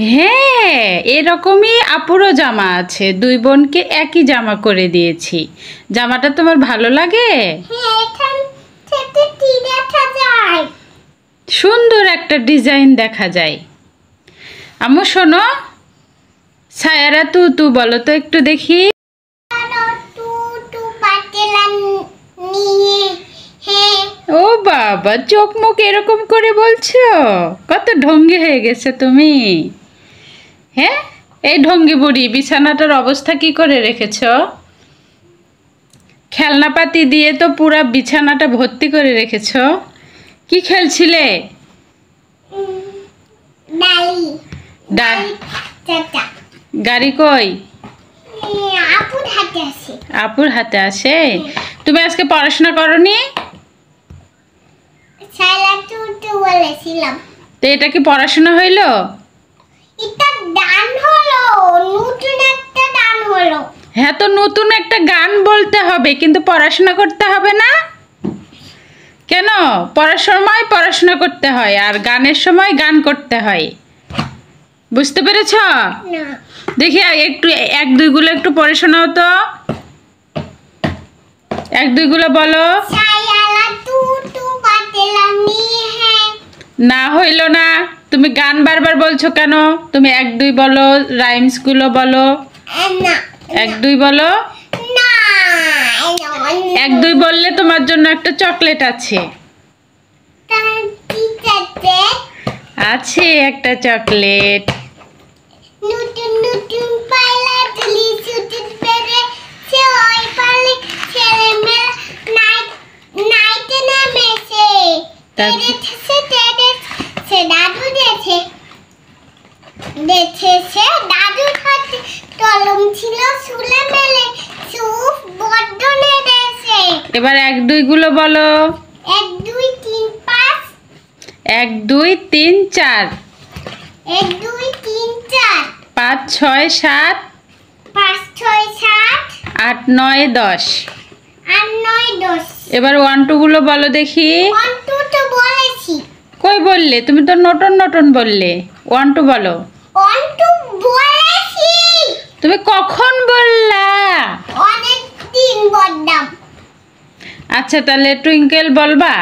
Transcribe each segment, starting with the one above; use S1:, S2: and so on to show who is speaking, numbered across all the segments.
S1: হ্যাঁ, এরকমই আপুরও জামা আছে। দুই বোনকে একই জামা করে দিয়েছি। জামাটা তোমার ভালো লাগে? সুন্দর একটা ডিজাইন দেখা যায়। আম্মু শোনো, সায়ারা তু তু বলো তো একটু দেখি। ও বাবা, চোখ মুখ এরকম করে বলছো? কত ঢঙ্গি হয়ে গেছে তুমি। হ্যাঁ, এই ঢঙ্গি বুড়ি বিছানাটার অবস্থা কি করে রেখেছ? খেলনাপাতি দিয়ে তো পুরা বিছানাটা ভর্তি করে রেখেছ। কি খেলছিলে? গাড়ি কই? আপুর হাতে আছে। তুমি আজকে পড়াশোনা করনি? তো এটা কি পড়াশোনা হইলো? হ্যাঁ, তো নতুন একটা গান বলতে হবে, কিন্তু পড়াশোনা করতে হবে না কেন? পড়ার সময় পড়াশোনা করতে হয়, আর গানের সময় গান করতে হয়। বুঝতে পেরেছ? দেখি একটু এক দুইগুলো একটু পড়ে শোনাও তো। এক দুইগুলো বলো। না হইল না, তুমি গান বারবার বলছো কেন? তুমি এক দুই বলো, রাইমস গুলো বলো। এক দুই বলো। এক দুই বললে তোমার জন্য একটা চকলেট আছে। আছে একটা চকলেট। এবার এক দুই গুলো বলো।
S2: 1 2 3 5
S1: 1 2 3 4
S2: 1 2 3 4
S1: 5 6 7
S2: 5 6 7
S1: 8 9 10
S2: 8 9 10
S1: এবার 1 2 গুলো বলো দেখি।
S2: 1 2 তো বলেছি।
S1: কই বললে? তুমি তো নটন নটন বললে। 1 2 বলো।
S2: 1 2 বলেছি।
S1: তুমি কখন বললা?
S2: অনেক দিন বললাম।
S1: আচ্ছা, তাহলে টুইঙ্কেল বলবা?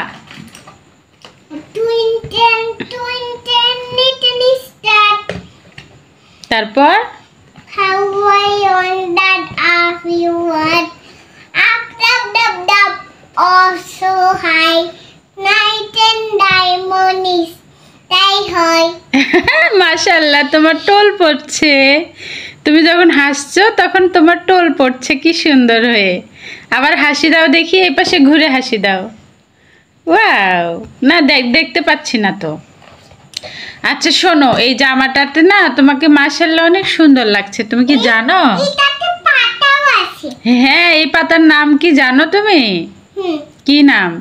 S2: Twinkle twinkle little star.
S1: তারপর
S2: How I wondered if you were up up oh so high night and diamond is তাই হয়।
S1: মাশাআল্লাহ, তোমার টোল পড়ছে। তুমি যখন হাসছো তখন তোমার টোল পড়ছে কি সুন্দর হয়ে। আবার হাসি দাও দেখি, এই পাশে ঘুরে হাসি দাও। ওয়াও, না দেখতে পাচ্ছি না তো। আচ্ছা শোনো, এই জামাটাতে না তোমাকে মাশাআল্লাহ অনেক সুন্দর লাগছে। তুমি কি জানো?
S2: এটাতে পাতাও আছে।
S1: হ্যাঁ, এই পাতার নাম কি জানো তুমি? কি নাম?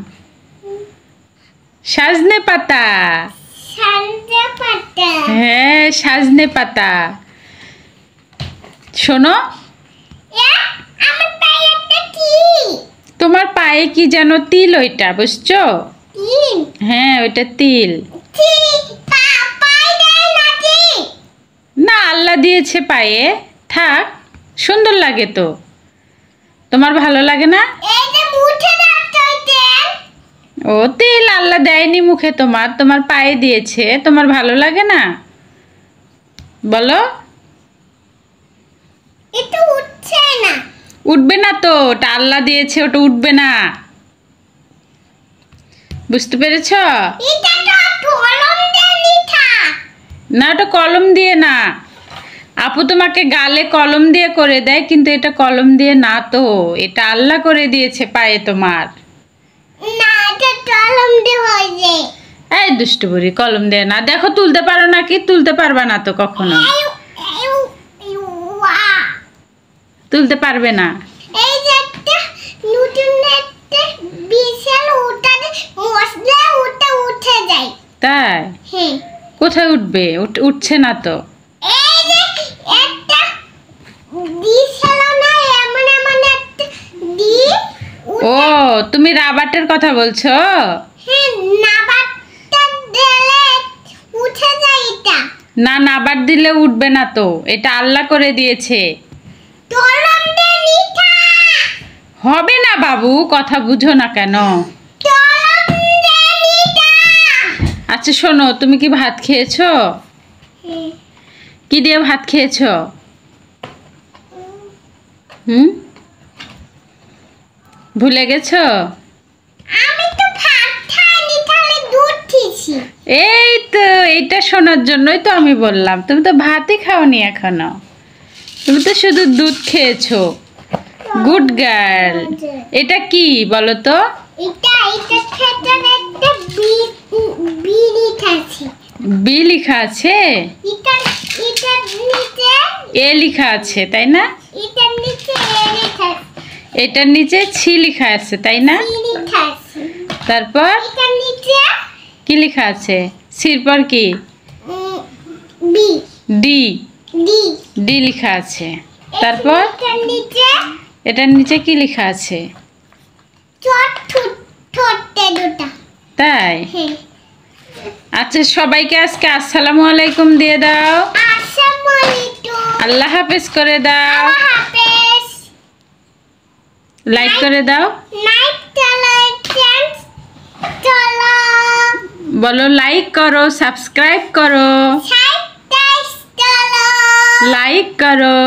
S1: সাজনে পাতা।
S2: সাজনে পাতা।
S1: হ্যাঁ, সাজনে পাতা। শোনো,
S2: আমার পায়ে একটা কি?
S1: তোমার পায়ে কি যেন তিল, ওইটা বুঝছো?
S2: তিল?
S1: হ্যাঁ, ওইটা তিল। না, আল্লাহ দিয়েছে পায়ে। থাক, সুন্দর লাগে তো। তোমার ভালো লাগে না? ও তিল আল্লাহ দেয়নি মুখে, তোমার পায়ে দিয়েছে। তোমার ভালো লাগে না? বলো।
S2: এটা উঠছে না।
S1: উঠবে না তো, ওটা আল্লাহ দিয়েছে, ওটা উঠবে না। বুঝতে পেরেছ? না, ওটা কলম দিয়ে না। আপু তোমাকে গালে কলম দিয়ে করে দেয়, কিন্তু এটা কলম দিয়ে না তো। এটা আল্লাহ করে দিয়েছে পায়ে তোমার।
S2: না, এটা কলম দিয়ে হয় যে।
S1: এই দুষ্টু বুড়ি, কলম দিয়ে না। দেখো তুলতে পারো নাকি? তুলতে পারবা না তো কখনো। তুলতে পারবে না।
S2: এই যে একটা নতুন একটা বিশাল উঠাতে মশলা উঠে যায়।
S1: তাই?
S2: হ্যাঁ।
S1: কোথায় উঠবে? উঠছে না তো।
S2: এই যে একটা বিশাল না এমন এমন একটা
S1: ও, তুমি রাবারের কথা বলছো?
S2: হ্যাঁ, রাবারটা দিলে উঠে যায় এটা।
S1: না নাবার দিলে উঠবে না তো, এটা আল্লাহ করে দিয়েছে।
S2: তলম দে নিঠা
S1: হবে না বাবু, কথা বুঝো না কেন?
S2: তলম দে নিঠা
S1: আচ্ছা শোনো, তুমি কি ভাত খেয়েছো? কি দিয়ে ভাত খেয়েছো? ভুলে গেছো?
S2: আমি তো ভাত খাইনি, তাহলে দুধ খেয়েছি।
S1: এই তো এইটা শোনার জন্যই তো আমি বললাম, তুমি তো ভাতই খাওনি এখনো, তুমি তো শুধু দুধ খেয়েছো। Good girl. এটা কি বলো তো?
S2: এটা খেতে একটা বি লিখা আছে।
S1: বি লেখা আছে?
S2: এটা নিচে
S1: এ লেখা আছে তাই না?
S2: এটার নিচে এ লেখা আছে।
S1: এটার নিচে ছি লেখা আছে তাই না?
S2: বি লিখা আছে।
S1: তারপর
S2: এটার নিচে
S1: কি লেখা আছে? সির পর কি?
S2: B
S1: D.
S2: ডি
S1: ডি লেখা আছে। তারপর
S2: এটার নিচে
S1: এটার নিচে কি লেখা আছে?
S2: ছোট্ট দুটা।
S1: তাই?
S2: হ্যাঁ।
S1: আচ্ছা সবাইকে আজকে আসসালামু আলাইকুম দিয়ে দাও।
S2: আসসালামু আলাইকুম।
S1: আল্লাহ হাফেজ করে দাও।
S2: আল্লাহ হাফেজ।
S1: লাইক করে দাও।
S2: লাইক ফ্রেন্ডস চলো।
S1: বলো লাইক করো, সাবস্ক্রাইব করো,
S2: সাইড চলো।
S1: লাইক করো।